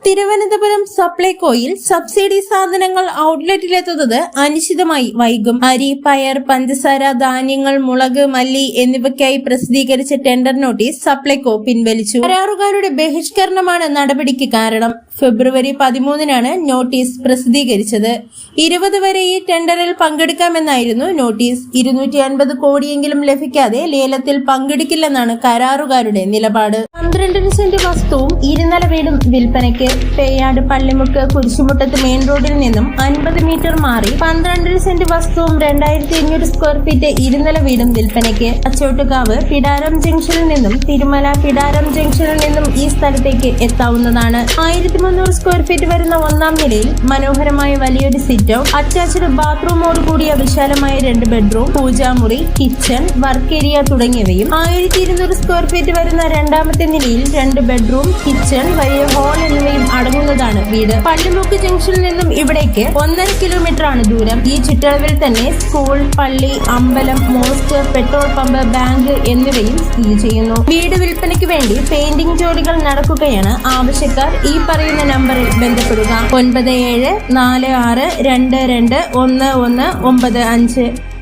Thiruvananthapuram സപ്ലൈകോയിൽ subsidy സാധനങ്ങൾ ഔട്ട്ലെറ്റിലെത്തുന്നത് അനിശ്ചിതമായി വൈകും. അരി, പയർ, പഞ്ചസാര, ധാന്യങ്ങൾ, മുളക്, മല്ലി എന്നിവയ്ക്കായി പ്രസിദ്ധീകരിച്ച ടെൻഡർ നോട്ടീസ് സപ്ലൈകോ പിൻവലിച്ചു. കരാറുകാരുടെ ബഹിഷ്കരണമാണ് നടപടിക്ക് കാരണം. ഫെബ്രുവരി 13-നാണ് നോട്ടീസ് പ്രസിദ്ധീകരിച്ചത്. 20 വരെ ഈ ടെൻഡറിൽ പങ്കെടുക്കാമെന്നായിരുന്നു നോട്ടീസ്. 250 കോടിയെങ്കിലും ലഭിക്കാതെ ലേലത്തിൽ പങ്കെടുക്കില്ലെന്നാണ് കരാറുകാരുടെ നിലപാട്. 12 സെന്റ് വസ്തുവും 2 നില വീടും വിൽപ്പനയ്ക്ക്. പേയാട് പള്ളിമുക്ക് കുരിശുമുട്ടത്ത് മെയിൻ റോഡിൽ നിന്നും 50 മീറ്റർ മാറി 12 സെന്റ് വസ്തുവും 2500 സ്ക്വയർ ഫീറ്റ് 2 നില വീടും വിൽപ്പനയ്ക്ക്. അച്ചോട്ടുകാവ് പിടാരം ജംഗ്ഷനിൽ നിന്നും തിരുമല പിടാരം ജംഗ്ഷനിൽ നിന്നും ഈ സ്ഥലത്തേക്ക് എത്താവുന്നതാണ്. 1300 സ്ക്വയർ ഫീറ്റ് വരുന്ന 1-ാം നിലയിൽ മനോഹരമായ വലിയൊരു സിറ്റ് ഔട്ട്, അറ്റാച്ച്ഡ് ബാത്റൂമോട് കൂടിയ വിശാലമായ 2 ബെഡ്റൂം, പൂജാമുറി, കിച്ചൺ, വർക്ക് ഏരിയ തുടങ്ങിയവയും 1200 സ്ക്വയർ ഫീറ്റ് വരുന്ന 2-ാമത്തെ നിലയിൽ 2 ബെഡ്റൂം, കിച്ചൺ, വലിയ ഹാൾ എന്നിവയും അടങ്ങുന്നതാണ് വീട്. പള്ളിമുക്ക് ജംഗ്ഷനിൽ നിന്നും ഇവിടേക്ക് 1.5 കിലോമീറ്റർ ആണ് ദൂരം. ഈ ചുറ്റളവിൽ തന്നെ സ്കൂൾ, പള്ളി, അമ്പലം, മോസ്ക്, പെട്രോൾ പമ്പ്, ബാങ്ക് എന്നിവയും സ്ഥിതി ചെയ്യുന്നു. വീട് വിൽപ്പനയ്ക്ക് വേണ്ടി പെയിന്റിംഗ് ജോലികൾ നടക്കുകയാണ്. ആവശ്യക്കാർ ഈ പറയുന്ന നമ്പറിൽ ബന്ധപ്പെടുക. 9746221195.